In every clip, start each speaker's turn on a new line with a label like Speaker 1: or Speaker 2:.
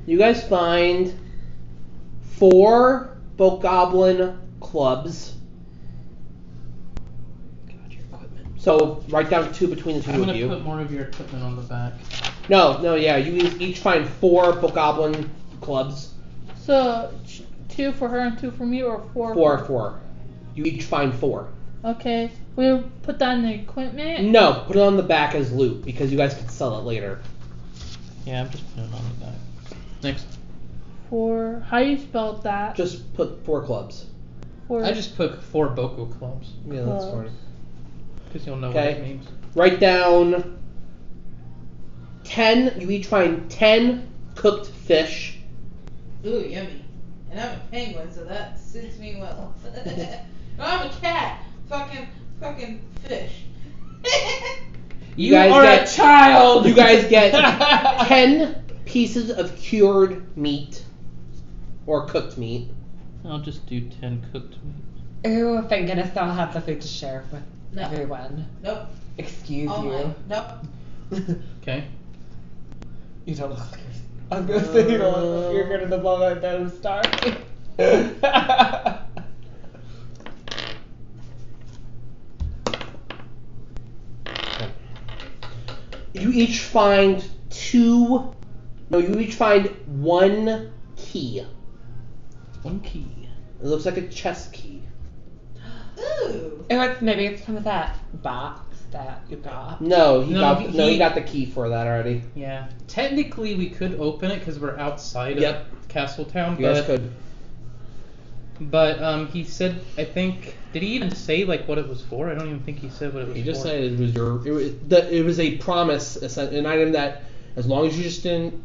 Speaker 1: You guys find 4 Bokoblin clubs. God, your equipment. So write down 2 between the 2
Speaker 2: I'm
Speaker 1: of
Speaker 2: gonna
Speaker 1: you.
Speaker 2: put more of your equipment on the back.
Speaker 1: No, yeah. You each find 4 Bokoblin clubs.
Speaker 3: So 2 for her and 2 for me, or 4?
Speaker 1: 4. You each find 4.
Speaker 3: Okay. We put that in the equipment?
Speaker 1: No, put it on the back as loot because you guys can sell it later.
Speaker 2: Yeah, I'm just putting it on the back. Next.
Speaker 3: 4. How you spelled that?
Speaker 1: Just put 4 clubs.
Speaker 3: 4.
Speaker 2: I just put 4 Boko clubs.
Speaker 1: Yeah, that's fine.
Speaker 2: Because you'll know what it means.
Speaker 1: Write down 10. You each find 10 cooked fish.
Speaker 4: Ooh, yummy. And I'm a penguin, so that suits me well. I'm a cat. Fucking fish.
Speaker 1: You
Speaker 2: are a child!
Speaker 1: You guys get 10 pieces of cured meat. Or cooked meat.
Speaker 2: I'll just do 10 cooked meat.
Speaker 5: Ooh, thank goodness I'll have the food to share with
Speaker 4: No.
Speaker 5: everyone.
Speaker 4: Nope.
Speaker 5: Excuse
Speaker 4: All
Speaker 5: you.
Speaker 4: mine. Nope.
Speaker 2: Okay.
Speaker 5: You don't look like you're... I'm gonna say you don't look like you're gonna blow my nose star.
Speaker 1: You each find 2. No, you each find 1 key.
Speaker 2: 1 key.
Speaker 1: It looks like a chest key.
Speaker 4: Ooh.
Speaker 5: Maybe it's from that box that you got.
Speaker 1: No, he
Speaker 2: he
Speaker 1: got the key for that already.
Speaker 2: Yeah. Technically, we could open it because we're outside of Castletown.
Speaker 1: You guys could.
Speaker 2: But he said, I think, did he even say like what it was for? I don't even think he said what it was for.
Speaker 1: He just said it was a promise, an item that as long as you just didn't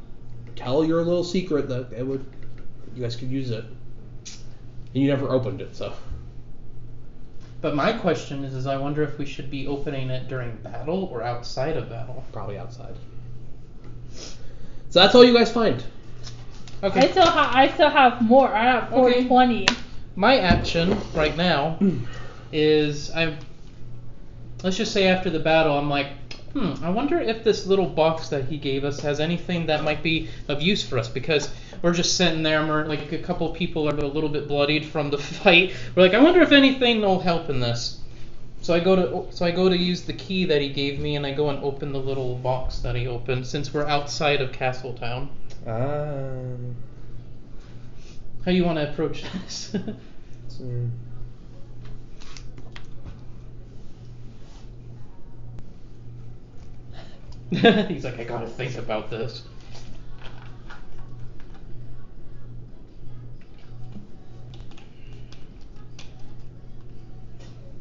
Speaker 1: tell your little secret that you guys could use it. And you never opened it, so.
Speaker 2: But my question is I wonder if we should be opening it during battle or outside of battle.
Speaker 1: Probably outside. So that's all you guys find.
Speaker 2: Okay.
Speaker 3: I still have more. I have 420.
Speaker 2: My action right now is let's just say after the battle I'm like, I wonder if this little box that he gave us has anything that might be of use for us, because we're just sitting there and we're like a couple people are a little bit bloodied from the fight. We're like, I wonder if anything will help in this. So I go to use the key that he gave me and I go and open the little box that he opened since we're outside of Castletown. How do you want to approach this? He's like, I gotta think about this.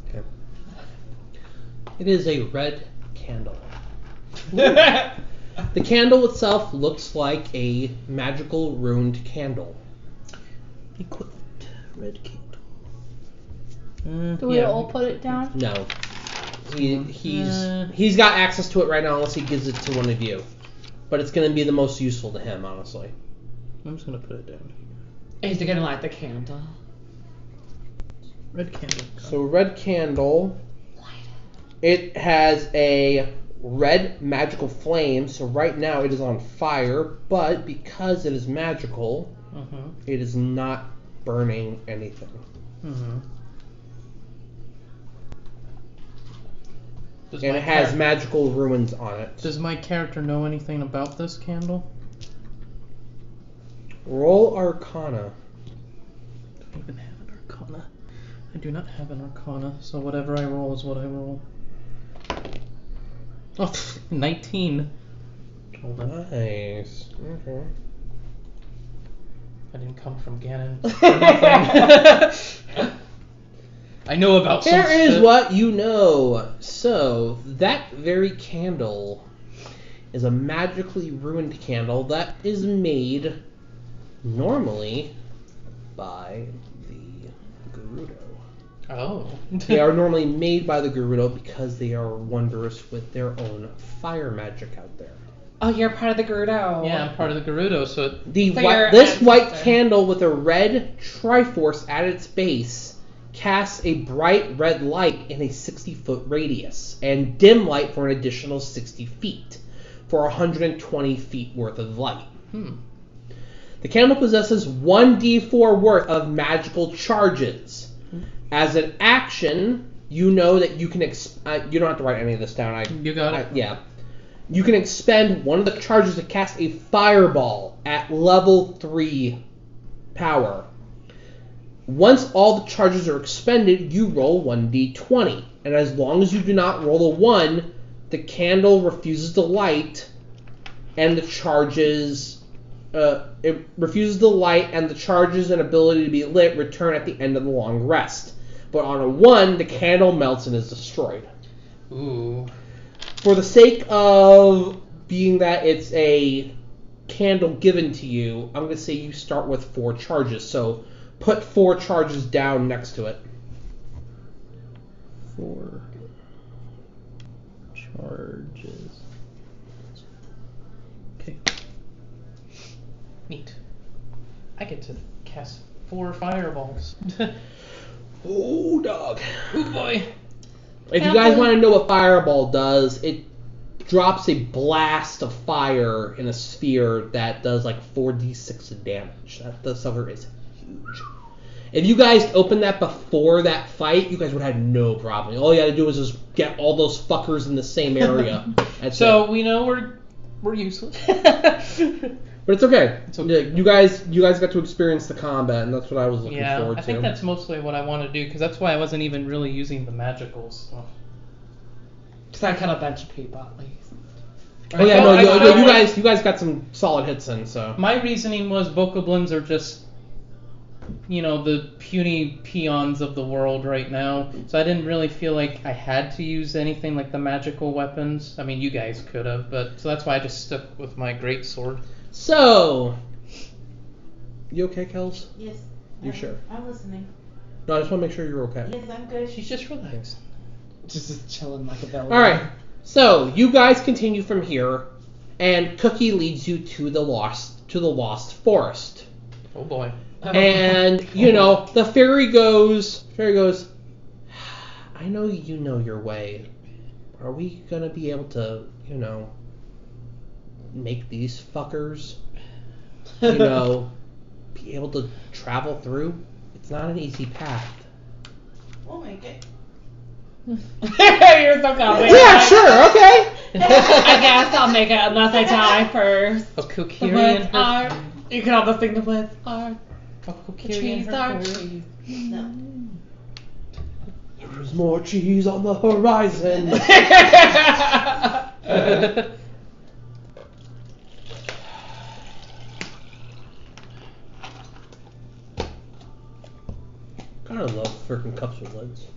Speaker 1: Okay. It is a red candle. The candle itself looks like a magical ruined candle. Equipped red candle.
Speaker 3: Do we all put it down?
Speaker 1: No. He's got access to it right now unless he gives it to one of you. But it's gonna be the most useful to him, honestly.
Speaker 2: I'm just gonna put it down.
Speaker 5: Is he gonna light the candle?
Speaker 2: Red candle.
Speaker 1: So red candle. It has a red magical flame, so right now it is on fire, but because it is magical, it is not burning anything. And it has magical ruins on it.
Speaker 2: Does my character know anything about this candle?
Speaker 1: Roll Arcana.
Speaker 2: Do I even have an Arcana? I do not have an Arcana, so whatever I roll is what I roll. Oh, 19. Hold on.
Speaker 1: Nice. Okay.
Speaker 2: I didn't come from Ganon. I know about some
Speaker 1: Here is
Speaker 2: shit.
Speaker 1: what you know. So, that very candle is a magically ruined candle that is made normally by the Gerudo.
Speaker 2: Oh.
Speaker 1: They are normally made by the Gerudo because they are wondrous with their own fire magic out there.
Speaker 5: Oh, you're part of the Gerudo.
Speaker 2: Yeah, I'm part of the Gerudo, so...
Speaker 1: This white candle with a red Triforce at its base casts a bright red light in a 60-foot radius, and dim light for an additional 60 feet. for 120 feet worth of light.
Speaker 2: Hmm.
Speaker 1: The candle possesses 1d4 worth of magical charges. As an action, you know that you can... you don't have to write any of this down.
Speaker 2: You got it?
Speaker 1: Yeah. You can expend one of the charges to cast a fireball at level 3 power. Once all the charges are expended, you roll 1d20. And as long as you do not roll a 1, the candle refuses to light, and the charges... it refuses to light, and the charges and ability to be lit return at the end of the long rest. But on a 1, the candle melts and is destroyed.
Speaker 2: Ooh.
Speaker 1: For the sake of being that it's a candle given to you, I'm going to say you start with 4 charges. So put 4 charges down next to it.
Speaker 5: 4 charges.
Speaker 2: Okay. Neat. I get to cast 4 fireballs.
Speaker 1: Oh, dog.
Speaker 2: Oh boy.
Speaker 1: If you guys want to know what fireball does, it drops a blast of fire in a sphere that does like 4d6 of damage. That sucker is huge. If you guys opened that before that fight, you guys would have had no problem. All you had to do was just get all those fuckers in the same area.
Speaker 2: So we know we're useless.
Speaker 1: But it's okay.
Speaker 2: It's okay.
Speaker 1: You guys got to experience the combat, and that's what I was looking forward to.
Speaker 2: I think that's mostly what I want to do, because that's why I wasn't even really using the magical stuff.
Speaker 5: Because I kind of bench peep at least.
Speaker 1: Oh yeah, no, you guys got some solid hits in, so.
Speaker 2: My reasoning was Bokoblins are just, the puny peons of the world right now. So I didn't really feel like I had to use anything like the magical weapons. I mean, you guys could have, so that's why I just stuck with my greatsword.
Speaker 1: So, you okay, Kels?
Speaker 4: Yes.
Speaker 1: You sure?
Speaker 4: I'm listening.
Speaker 1: No, I just want to make sure you're okay.
Speaker 4: Yes, I'm good.
Speaker 2: She's just relaxed.
Speaker 5: Just chilling like a belly.
Speaker 1: Alright, so you guys continue from here, and Cookie leads you to the lost forest.
Speaker 2: Oh boy.
Speaker 1: And, the fairy goes, I know you know your way. Are we going to be able to, make these fuckers, be able to travel through? It's not an easy path.
Speaker 4: We'll make it.
Speaker 5: You're so confident.
Speaker 1: Yeah, sure, okay.
Speaker 5: I guess I'll make it unless I die first.
Speaker 2: A
Speaker 5: The
Speaker 2: Kokiri
Speaker 5: woods
Speaker 2: and her
Speaker 5: are. You can almost sing the woods are.
Speaker 2: A
Speaker 5: The
Speaker 2: Kokiri
Speaker 5: trees
Speaker 2: and
Speaker 5: are
Speaker 2: her
Speaker 5: trees.
Speaker 4: No.
Speaker 1: There's more cheese on the horizon. God, I love freaking cups with lids.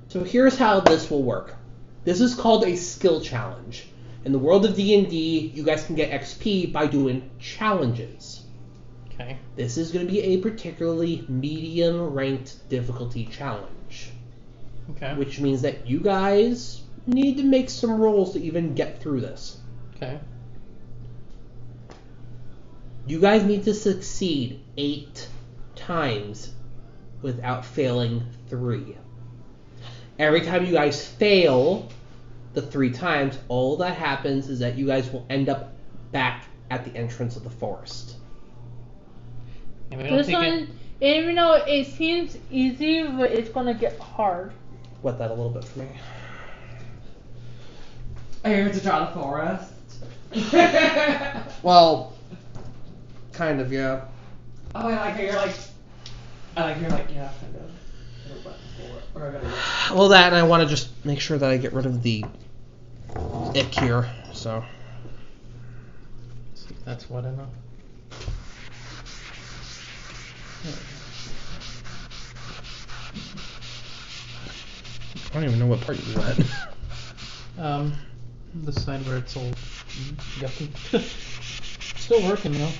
Speaker 1: So here's how this will work. This is called a skill challenge. In the world of D&D, you guys can get XP by doing challenges.
Speaker 2: Okay.
Speaker 1: This is going to be a particularly medium-ranked difficulty challenge.
Speaker 2: Okay.
Speaker 1: Which means that you guys need to make some rolls to even get through this.
Speaker 2: Okay.
Speaker 1: You guys need to succeed 8 times without failing 3. Every time you guys fail the 3 times, all that happens is that you guys will end up back at the entrance of the forest.
Speaker 2: And we don't
Speaker 3: This
Speaker 2: take
Speaker 3: one, even though it seems easy, but it's gonna get hard.
Speaker 1: Wet that a little bit for me.
Speaker 5: Are you going to draw the forest?
Speaker 1: Well, kind of, yeah.
Speaker 5: Oh, I like how you're like, yeah, kind of. Or I gotta
Speaker 1: Well, that, and I want to just make sure that I get rid of the ick here, so.
Speaker 2: See if that's wet enough.
Speaker 1: I don't even know what part you wet.
Speaker 2: The side where it's all yucky. Still working though.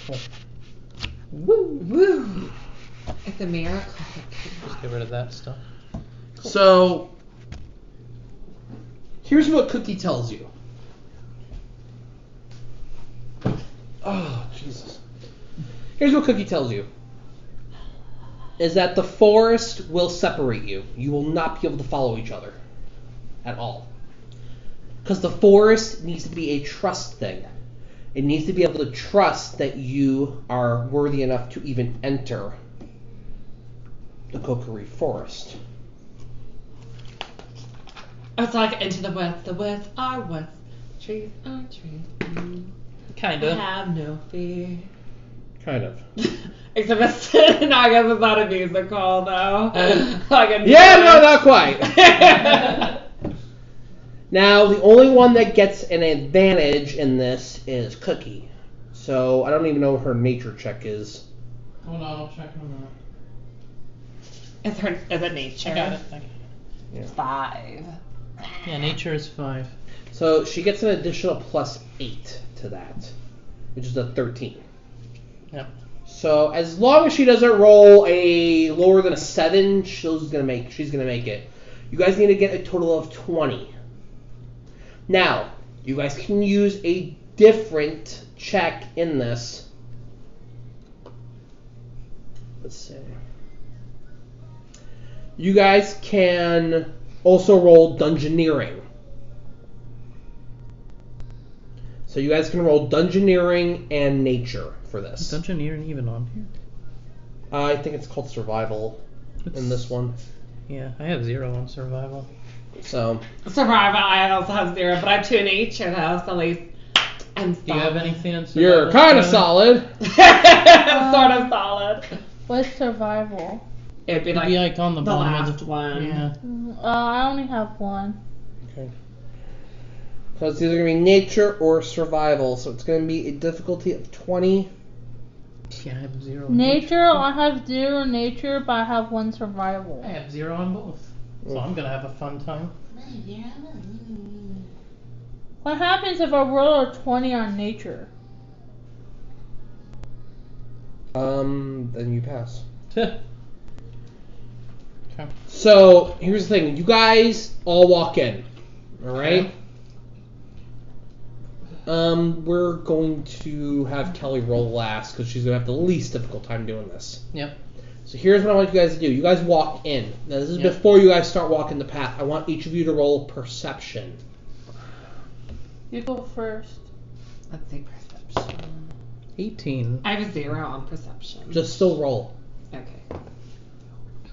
Speaker 2: Cool.
Speaker 5: Woo! Woo! It's a miracle.
Speaker 2: Just get rid of that stuff.
Speaker 1: So, here's what Cookie tells you. Oh, Jesus. Here's what Cookie tells you. Is that the forest will separate you. You will not be able to follow each other. At all. Because the forest needs to be a trust thing. It needs to be able to trust that you are worthy enough to even enter the Kokiri forest.
Speaker 5: It's like into the west are west, trees are trees.
Speaker 2: Kinda.
Speaker 5: I have no fear.
Speaker 1: Kind of.
Speaker 5: Except it's, no, I guess it's not a musical though. Like a
Speaker 1: Yeah, no, not quite. Now, the only one that gets an advantage in this is Cookie. So, I don't even know what her nature check is.
Speaker 2: Hold on, I'll check on
Speaker 5: Is it nature?
Speaker 2: that. I got it.
Speaker 1: Yeah.
Speaker 5: 5.
Speaker 2: Yeah, nature is 5.
Speaker 1: So, she gets an additional plus 8 to that, which is a 13.
Speaker 2: Yep.
Speaker 1: So, as long as she doesn't roll a lower than a 7, she's gonna make it. You guys need to get a total of 20. Now, you guys can use a different check in this. Let's see. You guys can also roll Dungeoneering. So you guys can roll Dungeoneering and Nature for this.
Speaker 2: Is Dungeoneering even on here?
Speaker 1: I think it's called Survival in this one.
Speaker 2: Yeah, I have 0 on survival.
Speaker 1: So
Speaker 5: Survival, I also have 0, but I have 2 in nature though, so at least I'm solid.
Speaker 2: Do you have anything on survival?
Speaker 1: you're kind of solid.
Speaker 5: I'm sort of solid.
Speaker 3: What's survival?
Speaker 5: It'd be
Speaker 2: It'd
Speaker 5: like,
Speaker 2: be like on the bottom
Speaker 5: last
Speaker 2: of the
Speaker 5: one.
Speaker 2: Yeah.
Speaker 3: I only have one.
Speaker 1: Okay. So it's either going to be Nature or Survival. So it's going to be a difficulty of 20.
Speaker 2: Yeah, I have 0.
Speaker 3: Nature, I have 0 nature, but I have 1 survival.
Speaker 2: I have 0 on both. So I'm gonna have a fun time.
Speaker 3: What happens if I roll a 20 on nature?
Speaker 1: Then you pass.
Speaker 2: Okay.
Speaker 1: So here's the thing. You guys all walk in. Alright? We're going to have Kelly roll last because she's going to have the least difficult time doing this.
Speaker 2: Yep.
Speaker 1: So here's what I want you guys to do. You guys walk in. Now this is
Speaker 2: Yep.
Speaker 1: before you guys start walking the path. I want each of you to roll Perception.
Speaker 3: You go first.
Speaker 5: Let's see, perception.
Speaker 2: 18.
Speaker 5: I have 0 on perception.
Speaker 1: Just still roll.
Speaker 5: Okay.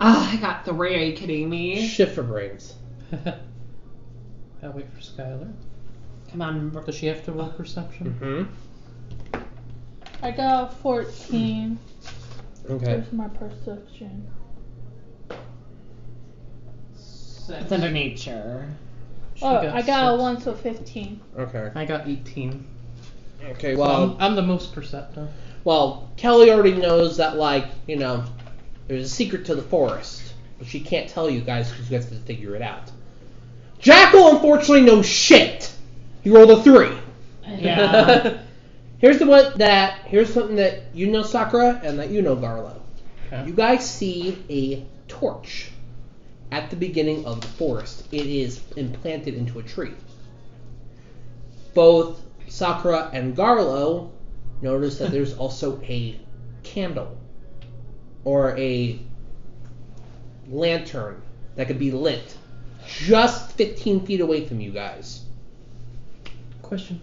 Speaker 5: I got 3, are you kidding me?
Speaker 1: Shift for brains.
Speaker 2: I'll wait for Skylar.
Speaker 5: Come on.
Speaker 2: Does she have to roll perception?
Speaker 1: Mm-hmm.
Speaker 3: I got 14.
Speaker 1: Okay.
Speaker 3: Here's my perception.
Speaker 5: It's under nature.
Speaker 2: She
Speaker 3: Oh, I got a
Speaker 2: 6.
Speaker 3: 1, so 15.
Speaker 1: Okay.
Speaker 2: I got 18.
Speaker 1: Okay,
Speaker 2: So
Speaker 1: well,
Speaker 2: I'm the most perceptive.
Speaker 1: Kelly already knows that, there's a secret to the forest. But she can't tell you guys because you guys have to figure it out. Jackal, unfortunately, knows shit. He rolled a 3.
Speaker 5: Yeah.
Speaker 1: Here's something that you know, Sakura, and that you know, Garlo.
Speaker 2: Okay.
Speaker 1: You guys see a torch at the beginning of the forest. It is implanted into a tree. Both Sakura and Garlo notice that there's also a candle or a lantern that could be lit just 15 feet away from you guys.
Speaker 2: Question.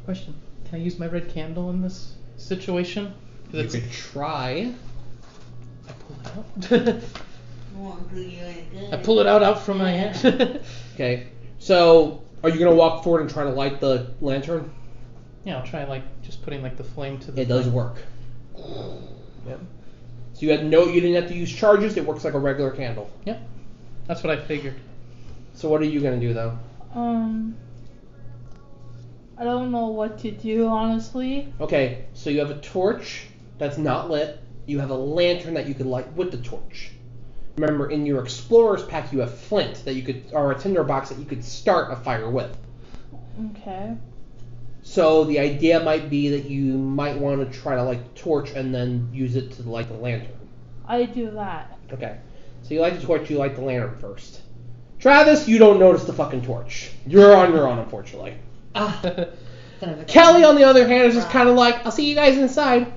Speaker 2: Can I use my red candle in this situation?
Speaker 1: You could try.
Speaker 2: I pull it out. I pull it out from my hand.
Speaker 1: Okay, so are you going to walk forward and try to light the lantern?
Speaker 2: Yeah, I'll try just putting the flame to the.
Speaker 1: It does
Speaker 2: thing.
Speaker 1: work. Yep. So you didn't have to use charges. It works like a regular candle.
Speaker 2: Yep. That's what I figured.
Speaker 1: So what are you gonna do though?
Speaker 3: I don't know what to do, honestly.
Speaker 1: Okay, so you have a torch that's not lit. You have a lantern that you could light with the torch. Remember, in your explorer's pack, you have flint or a tinder box that you could start a fire with.
Speaker 3: Okay.
Speaker 1: So the idea might be that you might want to try to light the torch and then use it to light the lantern.
Speaker 3: I do that.
Speaker 1: Okay. So you light the torch, you light the lantern first. Travis, you don't notice the fucking torch. You're on your own, unfortunately. Kelly, on the other hand, is just kind of like, I'll see you guys inside.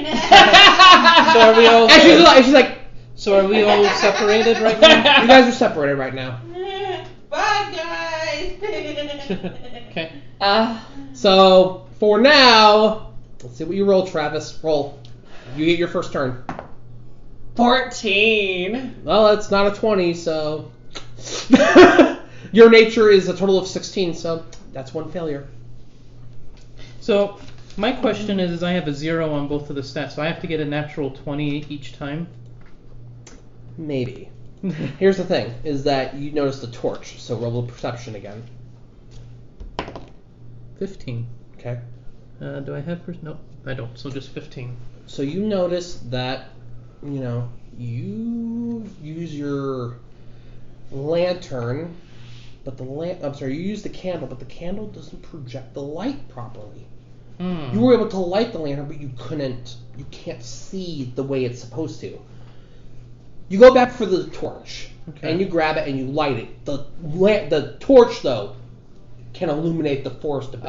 Speaker 2: So are we all?
Speaker 1: And she's like,
Speaker 2: So are we all separated right now?
Speaker 1: you guys are separated right now.
Speaker 4: Bye, guys.
Speaker 2: Okay.
Speaker 1: So for now, let's see what you roll, Travis. Roll. You get your first turn.
Speaker 5: 14.
Speaker 1: Well, it's not a 20, so your nature is a total of 16, so that's one failure.
Speaker 2: So my question is I have a 0 on both of the stats, so I have to get a natural 20 each time.
Speaker 1: Maybe. Here's the thing: is that you notice the torch. So roll perception again.
Speaker 2: 15.
Speaker 1: Okay.
Speaker 2: Do I have? Nope, I don't. So just 15.
Speaker 1: So you notice that, you use your lantern, but you use the candle, but the candle doesn't project the light properly. You were able to light the lantern, but you can't see the way it's supposed to. You go back for the torch, and you grab it and you light it. The torch, though, can illuminate the forest a bit.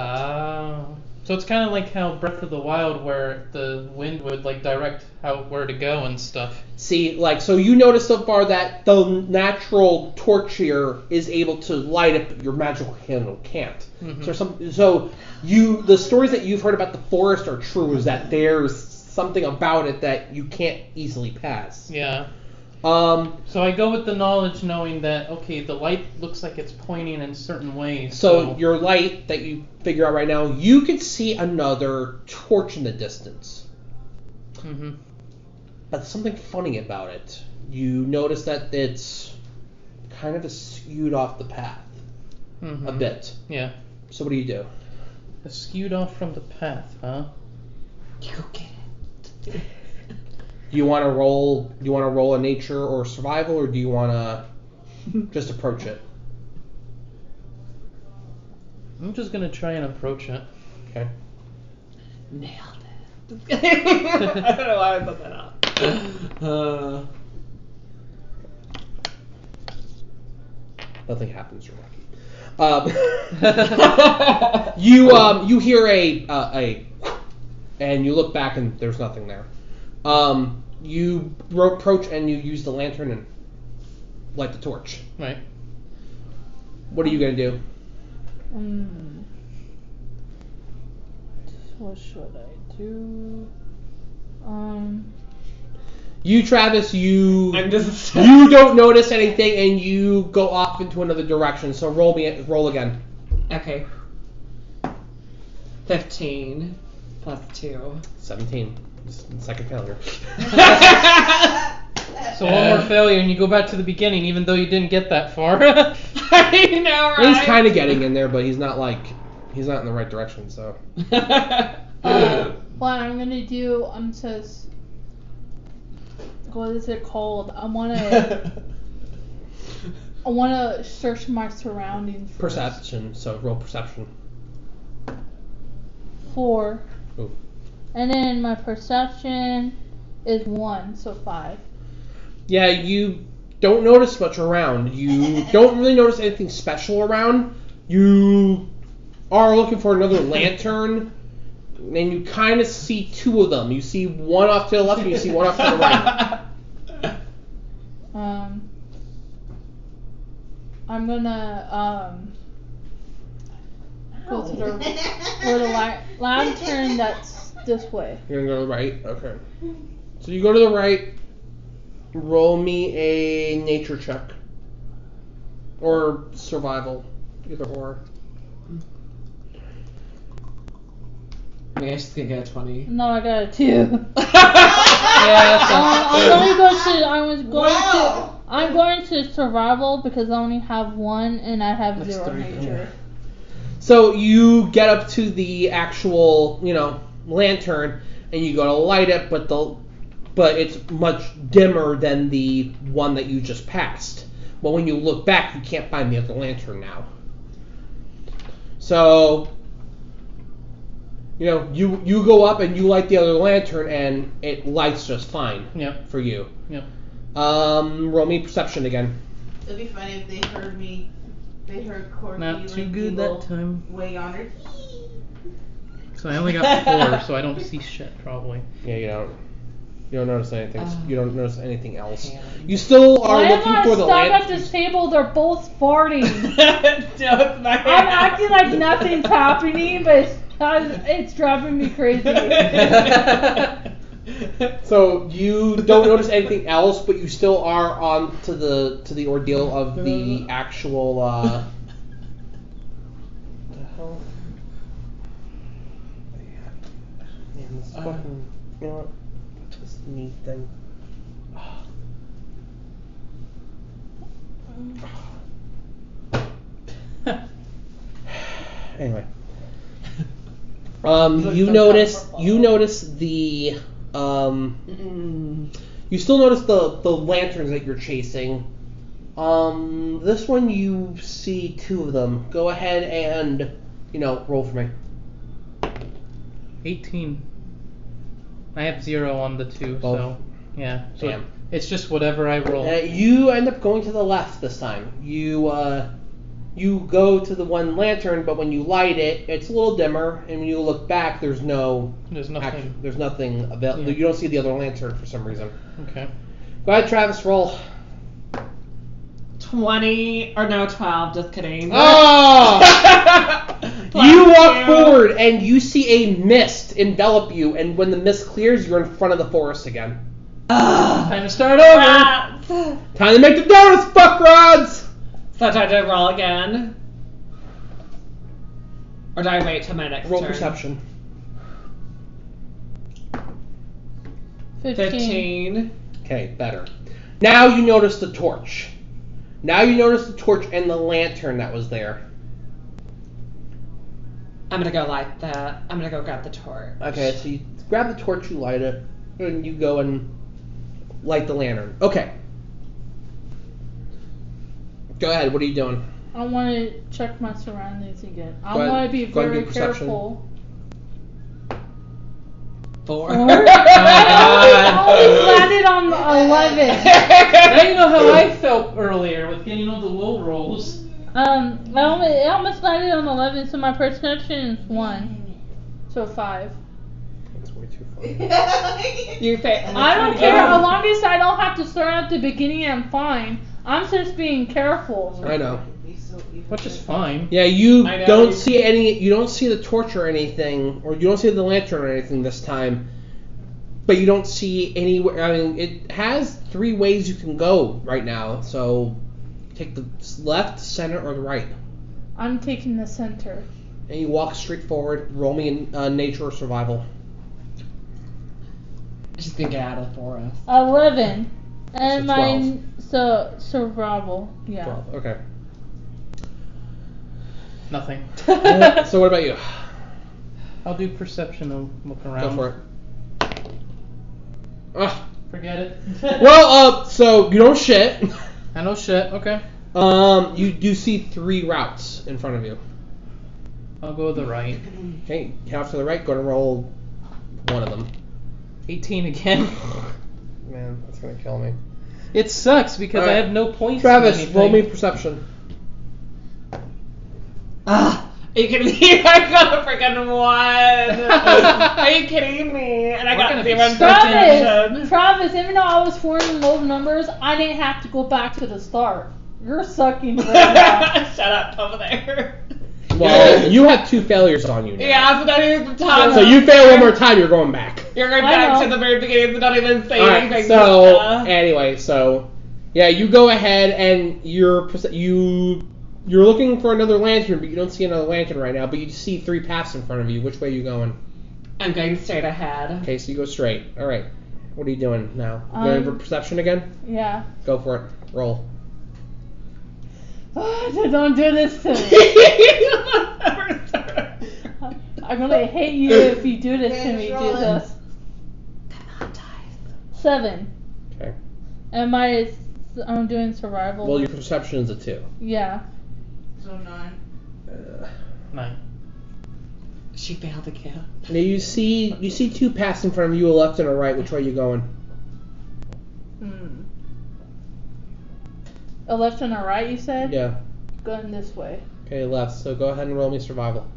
Speaker 2: So it's kind of like how Breath of the Wild, where the wind would like direct where to go and stuff.
Speaker 1: See, so you notice so far that the natural torch here is able to light it, but your magical candle can't.
Speaker 2: Mm-hmm.
Speaker 1: So the stories that you've heard about the forest are true. Is that there's something about it that you can't easily pass.
Speaker 2: Yeah. So I go with the knowledge, knowing that the light looks like it's pointing in certain ways.
Speaker 1: So your light that you figure out right now, you can see another torch in the distance.
Speaker 2: Mm-hmm.
Speaker 1: But there's something funny about it. You notice that it's kind of skewed off the path a bit.
Speaker 2: Yeah.
Speaker 1: So what do you do?
Speaker 2: It's skewed off from the path, huh?
Speaker 5: You go get it.
Speaker 1: Do you want to roll? Do you want to roll a nature or survival, or do you want to just approach it?
Speaker 2: I'm just gonna try and approach it.
Speaker 1: Okay.
Speaker 5: Nailed it. I don't know why I put that up.
Speaker 1: Nothing happens. You're lucky. You hear a and you look back and there's nothing there. You approach and you use the lantern and light the torch.
Speaker 2: Right.
Speaker 1: What are you gonna do?
Speaker 3: What should I do?
Speaker 1: You, Travis, you
Speaker 5: I'm just.
Speaker 1: you don't notice anything and you go off into another direction. So roll again.
Speaker 5: Okay. 15 plus 2.
Speaker 1: 17. Second failure.
Speaker 2: So one more failure and you go back to the beginning, even though you didn't get that far.
Speaker 5: I know, right?
Speaker 1: He's kind of getting in there, but he's not in the right direction. So.
Speaker 3: What I'm gonna do, says, what is it called? I wanna search my surroundings. First.
Speaker 1: Perception. So roll perception.
Speaker 3: 4.
Speaker 1: Ooh.
Speaker 3: And then my perception is 1, so 5.
Speaker 1: Yeah, you don't notice much around. You don't really notice anything special around. You are looking for another lantern, and you kind of see two of them. You see one off to the left, and you see one off to the right.
Speaker 3: I'm gonna go to the lantern that's this way.
Speaker 1: You're gonna go to the right? Okay. So you go to the right. Roll me a nature check. Or survival. Either or.
Speaker 5: I guess you get a 20.
Speaker 3: No, I got a 2.
Speaker 2: Yeah,
Speaker 3: I'm going to survival because I only have 1 and I have
Speaker 5: That's
Speaker 3: 0
Speaker 5: 3.
Speaker 3: nature.
Speaker 1: So you get up to the actual, lantern, and you go to light it, but it's much dimmer than the one that you just passed. But when you look back, you can't find the other lantern now. So, you go up and you light the other lantern, and it lights just fine.
Speaker 2: Yep.
Speaker 1: For you.
Speaker 2: Yep.
Speaker 1: Roll me perception again.
Speaker 4: It'd be funny if they heard me. They heard Corky.
Speaker 2: Not too good that time.
Speaker 4: Way yonder.
Speaker 2: So I only got 4, so I don't see shit probably.
Speaker 1: Yeah, you don't. You don't notice anything. You don't notice anything else.
Speaker 5: Damn.
Speaker 1: You still are
Speaker 3: Why am
Speaker 1: looking
Speaker 3: I
Speaker 1: for the
Speaker 3: stuck at
Speaker 1: lantern.
Speaker 3: this table? They're both farting.
Speaker 5: No, it's not.
Speaker 3: I'm acting like nothing's happening, but it's driving me crazy.
Speaker 1: So you don't notice anything else, but you still are on to the ordeal of the actual. What the hell? Man, this fucking. You know what? This neat thing. Anyway. You notice the you still notice the lanterns that you're chasing. This one you see 2 of them. Go ahead and roll for me.
Speaker 2: 18. I have 0 on the 2,
Speaker 1: Both.
Speaker 2: so yeah. So
Speaker 1: Damn.
Speaker 2: it's just whatever I roll.
Speaker 1: You end up going to the left this time. You go to the one lantern, but when you light it, it's a little dimmer, and when you look back, there's nothing. There's nothing available.
Speaker 2: Yeah.
Speaker 1: You don't see the other lantern for some reason.
Speaker 2: Okay.
Speaker 1: Go ahead, Travis. Roll.
Speaker 5: 20 or no 12. Just kidding.
Speaker 1: Oh! You walk forward, and you see a mist envelop you, and when the mist clears, you're in front of the forest again.
Speaker 2: Time to start over.
Speaker 1: Time to make the donuts, fuck rods.
Speaker 5: So do I do roll again? Or do I wait till my next
Speaker 1: Roll
Speaker 5: turn?
Speaker 1: perception.
Speaker 5: 15.
Speaker 1: Okay, better. Now you notice the torch. Now you notice the torch and the lantern that was there.
Speaker 5: I'm gonna go light that. I'm gonna go grab the torch.
Speaker 1: Okay, so you grab the torch, you light it, and you go and light the lantern. Okay. Go ahead, what are you doing?
Speaker 3: I want to check my surroundings again. I
Speaker 1: Go ahead.
Speaker 3: want to be
Speaker 1: Go ahead and
Speaker 3: very
Speaker 1: do perception.
Speaker 3: careful.
Speaker 5: 4.
Speaker 3: I almost landed on 11.
Speaker 2: Now you know how I felt earlier with getting all the low rolls.
Speaker 3: I almost landed on 11, so my perception is 1. So 5.
Speaker 1: That's way too far.
Speaker 5: You fail.
Speaker 3: I don't care. As long as I don't have to start at the beginning, I'm fine. I'm just being careful.
Speaker 1: I know.
Speaker 2: Which is fine.
Speaker 1: Yeah, you
Speaker 5: I know.
Speaker 1: don't see you don't see the torch or anything, or you don't see the lantern or anything this time, but you don't see anywhere. I mean, it has 3 ways you can go right now, so take the left, center, or the right.
Speaker 3: I'm taking the center.
Speaker 1: And you walk straight forward. Roll me in nature or survival.
Speaker 5: Just gonna get out of the forest.
Speaker 3: 11. And
Speaker 1: So 12.
Speaker 3: my survival. Yeah.
Speaker 1: 12. Okay.
Speaker 2: Nothing.
Speaker 1: So what about you?
Speaker 2: I'll do perception and look around.
Speaker 1: Go for it. Ah.
Speaker 2: Forget it.
Speaker 1: Well, so you don't shit.
Speaker 2: I know shit. Okay.
Speaker 1: You do see 3 routes in front of you.
Speaker 2: I'll go the right.
Speaker 1: Okay, half to the right. Go to roll one of them.
Speaker 2: 18 again.
Speaker 1: Man, that's gonna kill me.
Speaker 2: It sucks because
Speaker 1: Alright.
Speaker 2: I have no points.
Speaker 1: Travis,
Speaker 2: in anything.
Speaker 1: roll me perception.
Speaker 5: Are you kidding me? I got a freaking 1. Are you kidding me? And I
Speaker 2: We're
Speaker 5: got
Speaker 2: gonna be
Speaker 5: 0
Speaker 3: Travis, Travis, even though I was forming low numbers, I didn't have to go back to the start. You're sucking right now.
Speaker 5: Shut up over there.
Speaker 1: Well, you have 2 failures on you now.
Speaker 5: Yeah, so that is the time.
Speaker 1: So you fail one more time, you're going back.
Speaker 5: You're going
Speaker 3: I
Speaker 5: back
Speaker 3: know.
Speaker 5: to the very beginning, so don't even say
Speaker 1: Alright,
Speaker 5: anything.
Speaker 1: so anyway, yeah, you go ahead and you're looking for another lantern, but you don't see another lantern right now. But you see 3 paths in front of you. Which way are you going?
Speaker 5: I'm going straight ahead.
Speaker 1: Okay, so you go straight. All right. What are you doing now? Going for perception again?
Speaker 3: Yeah.
Speaker 1: Go for it. Roll.
Speaker 3: Don't do this to me. I'm gonna hate you if you do this to me, Jesus.
Speaker 5: Come on, dice.
Speaker 3: 7.
Speaker 1: Okay.
Speaker 3: And I'm doing survival.
Speaker 1: Well, your perception is a 2.
Speaker 3: Yeah.
Speaker 4: So 9.
Speaker 2: 9.
Speaker 5: She failed again.
Speaker 1: Now you see 2 paths in front of you, a left and a right. Which way are you going?
Speaker 3: A left and a right, you said?
Speaker 1: Yeah.
Speaker 3: Going this way.
Speaker 1: Okay, left. So go ahead and roll me survival.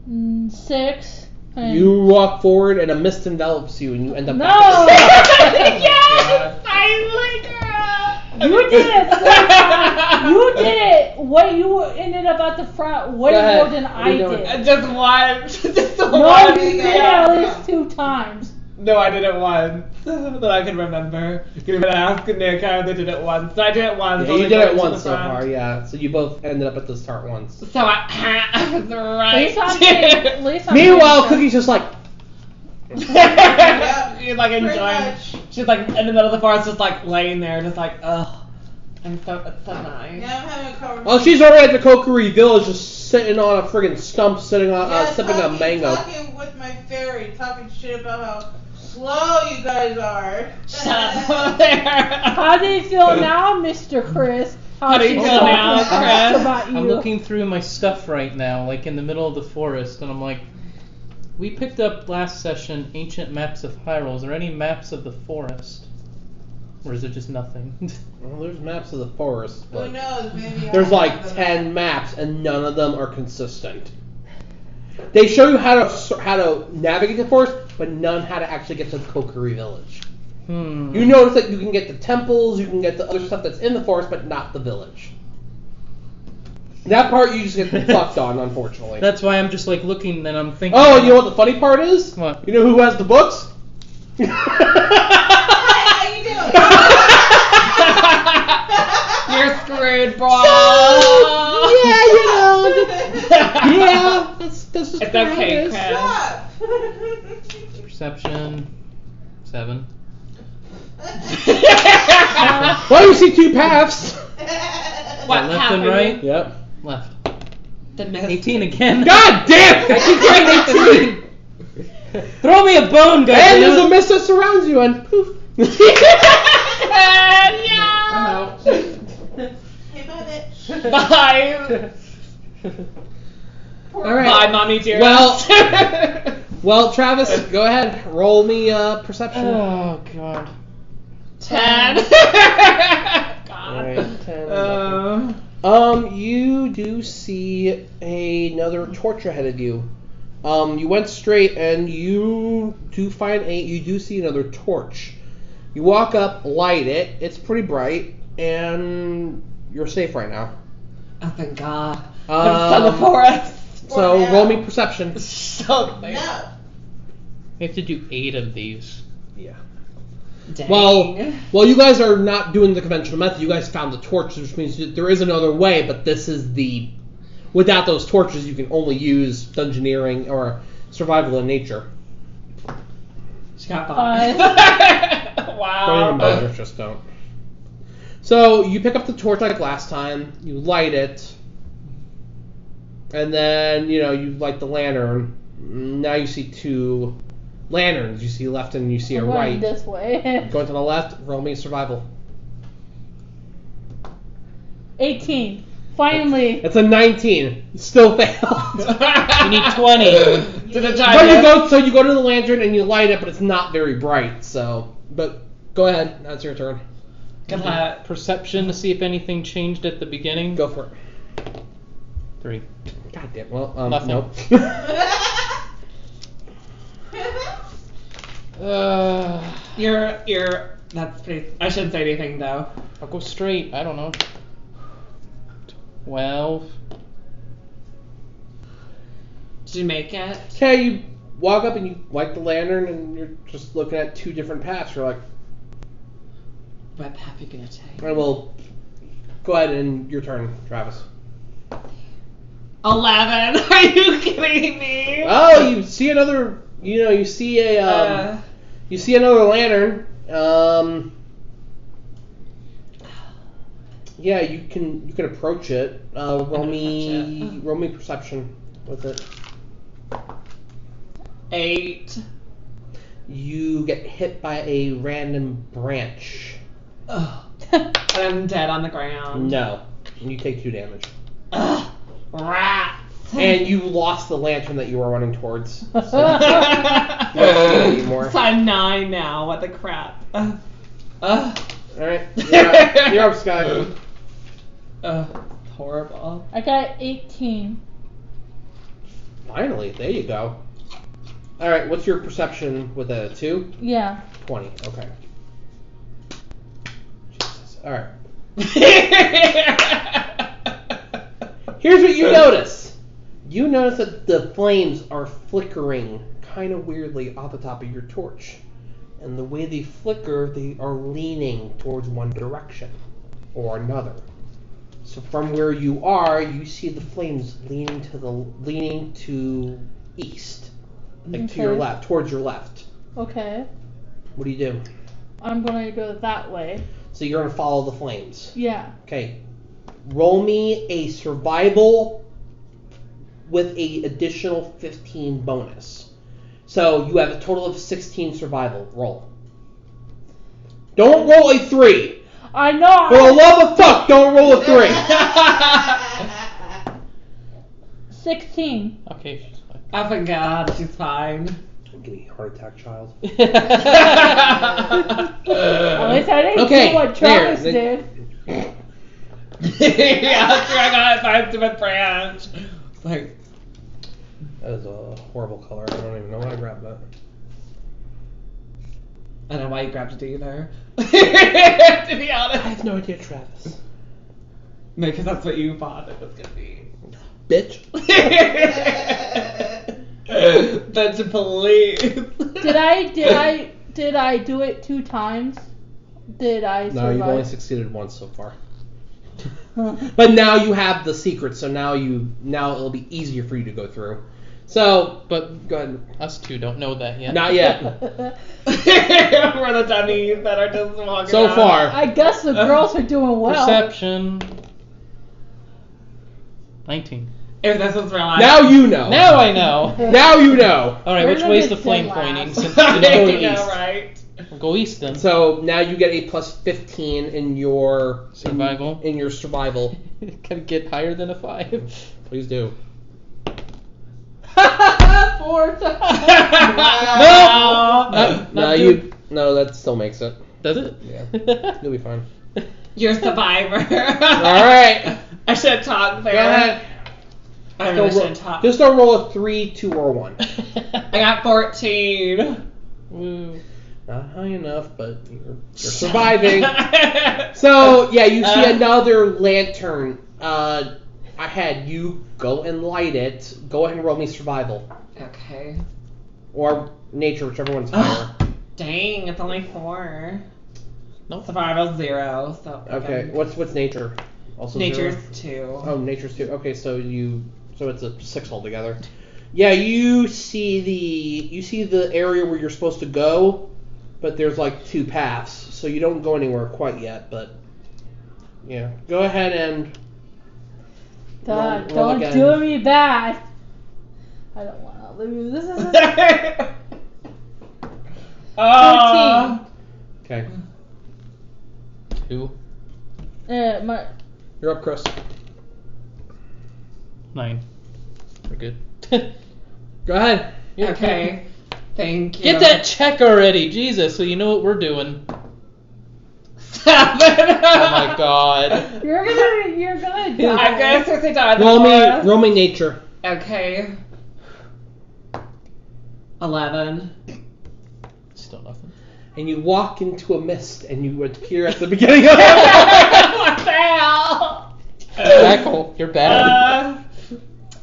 Speaker 3: 6. And
Speaker 1: You walk forward and a mist envelops you and you end up
Speaker 3: No!
Speaker 5: Yes! Finally, girl!
Speaker 3: You did it! You did it! What you ended up at the front way
Speaker 1: Go ahead.
Speaker 3: more than
Speaker 1: What are
Speaker 3: I
Speaker 1: you doing?
Speaker 3: did.
Speaker 5: Just once. Just
Speaker 3: No,
Speaker 5: once.
Speaker 3: you did it at least 2 times.
Speaker 5: No, I did it once. That I can remember. You can even ask Nick. I only did it once. I did it once.
Speaker 1: Yeah,
Speaker 5: only
Speaker 1: you did
Speaker 5: going
Speaker 1: it
Speaker 5: to
Speaker 1: once
Speaker 5: the
Speaker 1: so
Speaker 5: front.
Speaker 1: far, yeah. So you both ended up at the start once.
Speaker 5: So I was
Speaker 3: At least I'm
Speaker 5: right.
Speaker 3: at least I'm
Speaker 1: Meanwhile,
Speaker 3: pretty
Speaker 1: Cookie's just like,
Speaker 5: She's like
Speaker 4: Pretty
Speaker 5: enjoying.
Speaker 4: much.
Speaker 5: She's like in the middle of the forest, just like laying there, just like, ugh. It's so nice.
Speaker 4: Yeah, I'm having a conversation.
Speaker 1: oh, she's already at the Kokiri village, just sitting on a friggin' stump, sitting on, sipping a mango.
Speaker 4: Talking with my fairy, talking shit about how slow you guys are.
Speaker 5: Shut up over there.
Speaker 3: How do you feel now, Mr. Chris?
Speaker 5: How do you
Speaker 3: she's
Speaker 5: feel
Speaker 3: talking
Speaker 5: now,
Speaker 3: trash
Speaker 5: Chris?
Speaker 3: about you.
Speaker 2: I'm looking through my stuff right now, like in the middle of the forest, and I'm like, we picked up last session ancient maps of Hyrule. Is there any maps of the forest? Or is it just nothing?
Speaker 1: Well, there's maps of the forest,
Speaker 4: Who
Speaker 1: but
Speaker 4: knows? Maybe
Speaker 1: there's
Speaker 4: I
Speaker 1: like
Speaker 4: have the
Speaker 1: 10
Speaker 4: map.
Speaker 1: maps and none of them are consistent. They show you how to navigate the forest, but none how to actually get to the Kokiri village. You notice that you can get the temples, you can get the other stuff that's in the forest, but not the village. That part you just get fucked on, unfortunately.
Speaker 2: That's why I'm just like looking and I'm thinking.
Speaker 1: Oh, you know what the funny part is?
Speaker 2: What?
Speaker 1: You know who has the books?
Speaker 4: Hey, how you doing?
Speaker 5: You're screwed, bro.
Speaker 1: Yeah, you know. Yeah, that's just
Speaker 5: It's
Speaker 1: how it
Speaker 5: okay,
Speaker 1: is.
Speaker 5: Chris.
Speaker 4: Stop.
Speaker 2: Perception 7.
Speaker 1: Well, you see 2 paths.
Speaker 5: What
Speaker 2: Left and
Speaker 5: happened?
Speaker 2: right?
Speaker 1: Yep.
Speaker 2: Left.
Speaker 5: The mist.
Speaker 2: 18 again.
Speaker 1: God damn!
Speaker 2: I keep saying 18. Throw me a bone,
Speaker 1: And there's a
Speaker 2: guys.
Speaker 1: mist that surrounds you, and poof.
Speaker 5: I'm out.
Speaker 4: Hey, bye, bitch.
Speaker 5: Bye.
Speaker 1: All right.
Speaker 5: Bye, mommy dear.
Speaker 1: Well, Travis, go ahead. Roll me perception.
Speaker 2: Oh god.
Speaker 5: 10.
Speaker 1: All
Speaker 5: God.
Speaker 1: right, 10. You do see another torch ahead of you. You went straight, and you do see another torch. You walk up, light it. It's pretty bright, and you're safe right now.
Speaker 5: Oh, thank God. I'm still in the forest.
Speaker 1: So
Speaker 4: now.
Speaker 1: roll me perception.
Speaker 5: So close.
Speaker 4: No.
Speaker 2: We have to do 8 of these.
Speaker 1: Yeah.
Speaker 5: Dang.
Speaker 1: Well, you guys are not doing the conventional method. You guys found the torches, which means that there is another way, but this is the... Without those torches, you can only use dungeoneering or survival in nature.
Speaker 5: She got
Speaker 3: 5.
Speaker 1: Don't
Speaker 5: Wow.
Speaker 1: even bother, just don't. So, you pick up the torch like last time, you light it, and then, you light the lantern. Now you see 2 lanterns. You see left and you see a
Speaker 3: I'm
Speaker 1: right.
Speaker 3: going this way.
Speaker 1: Going to the left, roll me survival.
Speaker 3: 18. Finally.
Speaker 1: It's a 19. You still failed.
Speaker 2: You need 20.
Speaker 5: Did it try
Speaker 1: So you go to the lantern and you light it, but it's not very bright. But go ahead. That's your turn.
Speaker 2: Perception to see if anything changed at the beginning.
Speaker 1: Go for it.
Speaker 2: 3.
Speaker 1: God damn. Well,
Speaker 2: Nothing.
Speaker 1: nope.
Speaker 5: That's pretty. I shouldn't say anything though.
Speaker 2: I'll go straight. I don't know. 12.
Speaker 5: Did you make it?
Speaker 1: Okay, you walk up and you light the lantern, and you're just looking at 2 different paths. You're like,
Speaker 5: What path are you gonna take?
Speaker 1: all right, well, go ahead and your turn, Travis.
Speaker 5: 11. Are you kidding me?
Speaker 1: Oh, you see another. You see a. You see another lantern. Yeah, you can approach it. Roll me perception with it.
Speaker 5: 8.
Speaker 1: You get hit by a random branch.
Speaker 5: Ugh. And I'm dead on the ground.
Speaker 1: No, and you take 2 damage.
Speaker 5: Ugh. Rats.
Speaker 1: And you lost the lantern that you were running towards. So you
Speaker 5: So
Speaker 1: don't see it anymore.
Speaker 5: I'm 9 now. What the crap?
Speaker 1: All right, you're up, Sky.
Speaker 5: Horrible.
Speaker 3: I got 18.
Speaker 1: Finally, there you go. All right, what's your perception with a 2?
Speaker 3: Yeah.
Speaker 1: 20. Okay. Jesus. All right. Here's what you notice. You notice that the flames are flickering kind of weirdly off the top of your torch. And the way they flicker, they are leaning towards one direction or another. So from where you are, you see the flames leaning to east. Like to your
Speaker 3: Okay.
Speaker 1: left, towards your left.
Speaker 3: Okay.
Speaker 1: What do you do?
Speaker 3: I'm gonna go that way.
Speaker 1: So you're going to follow the flames.
Speaker 3: Yeah.
Speaker 1: Okay. Roll me a survival with a additional 15 bonus. So you have a total of 16 survival. Roll. Don't roll a 3.
Speaker 3: I know.
Speaker 1: For the love of fuck, don't roll a 3.
Speaker 3: 16.
Speaker 2: Okay, she's fine.
Speaker 5: Oh my god, she's fine.
Speaker 1: I'm getting a heart attack, child.
Speaker 3: At least I didn't
Speaker 1: Okay,
Speaker 3: do what
Speaker 1: there,
Speaker 3: Travis
Speaker 1: then-
Speaker 3: did.
Speaker 5: Yeah, that's where I got my stupid branch. It's like,
Speaker 1: That is a horrible color. I don't even know why I grabbed that.
Speaker 5: I don't know why you grabbed it either. To be
Speaker 1: I
Speaker 5: honest.
Speaker 1: have no idea, Travis.
Speaker 5: No, because that's what you thought it was gonna be.
Speaker 1: Bitch.
Speaker 5: That's police.
Speaker 3: Did I do it 2 times? Did I
Speaker 1: No, you've only
Speaker 3: survive?
Speaker 1: succeeded once so far. But now you have the secret, so now it'll be easier for you to go through. So, but go ahead.
Speaker 2: Us two don't know that yet.
Speaker 1: Not yet.
Speaker 5: We're the dummies that are just walking
Speaker 1: So
Speaker 5: out.
Speaker 1: far.
Speaker 3: I guess the girls are doing well.
Speaker 2: Perception. 19.
Speaker 5: If this was real life.
Speaker 1: Now you know.
Speaker 2: Now I know.
Speaker 1: Now you know.
Speaker 2: All right,
Speaker 3: We're
Speaker 2: which
Speaker 3: gonna
Speaker 2: way's
Speaker 3: get
Speaker 2: the flame
Speaker 3: dead
Speaker 2: pointing?
Speaker 3: last.
Speaker 2: Since
Speaker 1: It's
Speaker 2: you
Speaker 1: going
Speaker 2: know,
Speaker 1: east.
Speaker 5: right?
Speaker 2: we'll go east then.
Speaker 1: So now you get a plus 15 in your
Speaker 2: Survival.
Speaker 1: In your survival.
Speaker 2: Gotta get higher than a 5.
Speaker 1: Please do.
Speaker 3: 4 times.
Speaker 1: No, that still makes it.
Speaker 2: Does it?
Speaker 1: Yeah. You'll be fine.
Speaker 5: You're a survivor.
Speaker 1: All right.
Speaker 5: I should have talked there.
Speaker 1: Go ahead.
Speaker 5: I really should have talked.
Speaker 1: Just don't roll a 3, 2, or 1.
Speaker 5: I got 14.
Speaker 2: Woo.
Speaker 1: Not high enough, but you're surviving. So yeah, you see another lantern ahead. You go and light it. Go ahead and roll me survival
Speaker 5: Okay.
Speaker 1: or nature, whichever one's higher.
Speaker 5: Dang, it's only 4.
Speaker 2: Nope.
Speaker 5: Survival 0. So
Speaker 1: Okay. What's nature? Also
Speaker 5: Nature's
Speaker 1: 0?
Speaker 5: 2.
Speaker 1: Oh, nature's 2. Okay, so it's a 6 altogether. Yeah, you see the area where you're supposed to go, but there's like 2 paths, so you don't go anywhere quite yet. But yeah, go ahead and roll
Speaker 3: Don't
Speaker 1: again.
Speaker 3: do me bad. I don't want to lose.
Speaker 5: Oh.
Speaker 1: Okay,
Speaker 2: 2.
Speaker 3: My
Speaker 1: you're up, Chris.
Speaker 2: 9. We're good.
Speaker 1: Go ahead.
Speaker 5: Okay. Thank you.
Speaker 2: Get that check already, Jesus, so you know what we're doing.
Speaker 5: Stop it.
Speaker 2: Oh my god.
Speaker 3: you're gonna die.
Speaker 5: I'm gonna seriously die. in the
Speaker 1: Roll
Speaker 5: forest.
Speaker 1: me nature.
Speaker 5: Okay. 11.
Speaker 2: Still nothing.
Speaker 1: And you walk into a mist, and you appear at the beginning of it.
Speaker 5: What the hell?
Speaker 2: Tackle, you're bad.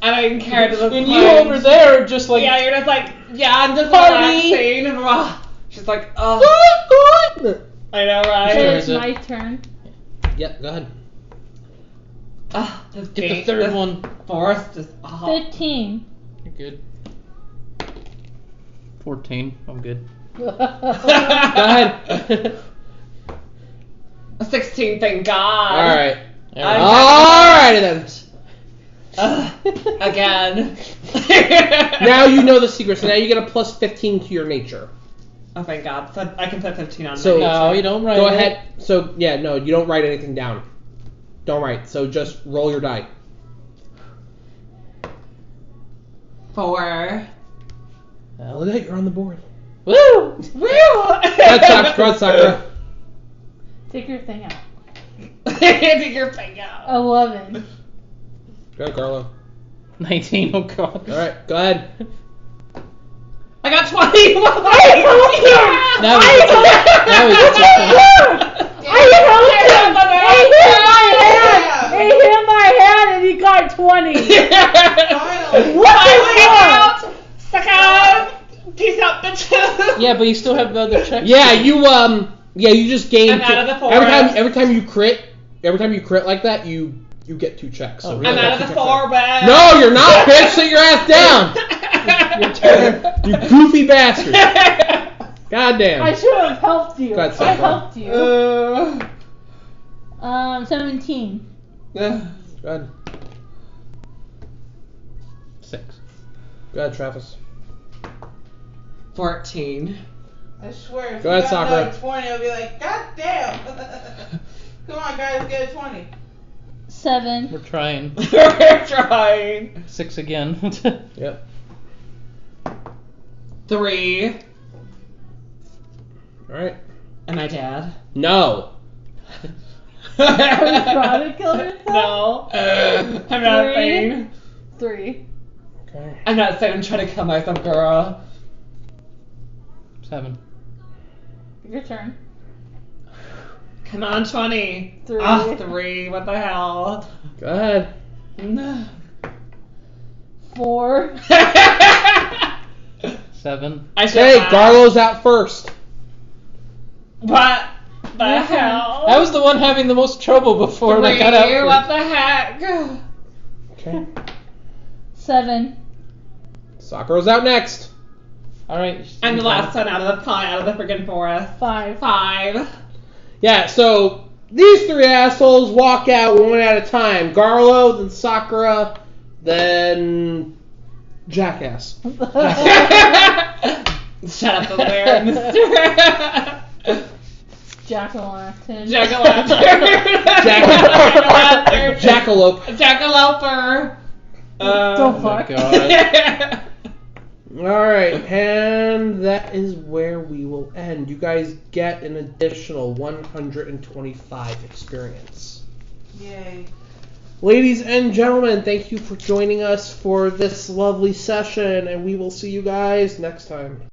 Speaker 5: I don't even care to this
Speaker 2: And
Speaker 5: point.
Speaker 2: you over there are just like,
Speaker 5: Yeah, you're just like, yeah, I'm just
Speaker 2: Party.
Speaker 5: relaxing. And she's like, oh, I know,
Speaker 3: Okay,
Speaker 5: right?
Speaker 3: it's
Speaker 2: Is it?
Speaker 3: my turn.
Speaker 1: Yep, go ahead.
Speaker 5: Oh, this
Speaker 2: get the
Speaker 5: game-
Speaker 2: third
Speaker 5: this
Speaker 2: one.
Speaker 5: Forest is
Speaker 3: 15.
Speaker 2: You're good. 14, I'm good.
Speaker 1: Go ahead.
Speaker 5: 16, thank God.
Speaker 1: All right.
Speaker 2: Alright.
Speaker 1: All right then.
Speaker 5: Again.
Speaker 1: Now you know the secret, so now you get a plus 15 to your nature.
Speaker 5: Oh, thank God. So I can put 15 on
Speaker 1: So-
Speaker 5: my
Speaker 2: No, you don't write
Speaker 1: Go
Speaker 2: it.
Speaker 1: ahead. So yeah, no, you don't write anything down. Don't write. So just roll your die.
Speaker 5: 4.
Speaker 1: Look at it, you're on the board.
Speaker 2: Woo!
Speaker 5: Woo!
Speaker 1: Red Sox, Sakura.
Speaker 3: Take your thing out.
Speaker 5: Take your thing out.
Speaker 3: 11.
Speaker 1: Go ahead, Carlo.
Speaker 2: 19. Oh god.
Speaker 1: All right, go ahead.
Speaker 5: I got 20.
Speaker 2: Now we get
Speaker 3: He hit my hand and he got 20. What the fuck?
Speaker 5: Suck out. Peace out, bitches.
Speaker 2: Yeah, but you still have the other checks.
Speaker 1: Yeah, you just gained.
Speaker 5: I'm out of the
Speaker 1: every time you crit like that, you get 2 checks. So
Speaker 2: Oh,
Speaker 1: really
Speaker 5: I'm out of the forest.
Speaker 1: No, you're not, bitch. Sit your ass down.
Speaker 2: Your turn.
Speaker 1: You goofy bastard. Goddamn.
Speaker 3: I should have helped you.
Speaker 1: Go ahead,
Speaker 3: I
Speaker 1: Sakura.
Speaker 3: helped you. 17.
Speaker 1: Go ahead.
Speaker 2: 6.
Speaker 1: Go ahead, Travis.
Speaker 5: 14.
Speaker 4: I swear, if
Speaker 1: Go
Speaker 4: you
Speaker 1: ahead,
Speaker 4: got
Speaker 1: Sakura.
Speaker 4: another 20, I'll be like, God damn. Come on, guys, get a 20.
Speaker 3: 7.
Speaker 2: We're trying.
Speaker 5: We're trying.
Speaker 2: 6 again.
Speaker 1: Yep.
Speaker 5: 3.
Speaker 1: All right.
Speaker 5: And my dad.
Speaker 1: No.
Speaker 3: Are you trying to kill yourself?
Speaker 5: No. I'm not
Speaker 3: 3.
Speaker 5: saying.
Speaker 3: 3.
Speaker 1: Okay.
Speaker 5: I'm not saying I'm trying to kill myself, girl.
Speaker 2: 7.
Speaker 3: Your turn.
Speaker 5: Come on, 20.
Speaker 3: 3.
Speaker 5: 3. What the hell?
Speaker 1: Go ahead.
Speaker 3: 4.
Speaker 2: 7.
Speaker 5: I should
Speaker 1: Hey,
Speaker 5: have.
Speaker 1: Garlo's out first.
Speaker 5: What the hell?
Speaker 2: I was the one having the most trouble before and I got out
Speaker 5: 3.
Speaker 2: first.
Speaker 5: What the heck?
Speaker 1: Okay.
Speaker 3: 7.
Speaker 1: Sakura's out next.
Speaker 2: Alright.
Speaker 5: I'm the last one out of the pie, out of the freaking forest.
Speaker 3: 5.
Speaker 5: 5.
Speaker 1: Yeah, so these 3 assholes walk out one at a time. Garlo, then Sakura, then Jackass.
Speaker 5: Shut up over there, mister.
Speaker 3: Jack-o'-lantern.
Speaker 5: Jack-o'-lantern.
Speaker 1: Jackalope.
Speaker 5: Jackaloper.
Speaker 3: The
Speaker 2: Oh my
Speaker 3: fuck?
Speaker 2: god.
Speaker 1: Alright, and that is where we will end. You guys get an additional 125 experience.
Speaker 4: Yay.
Speaker 1: Ladies and gentlemen, thank you for joining us for this lovely session, and we will see you guys next time.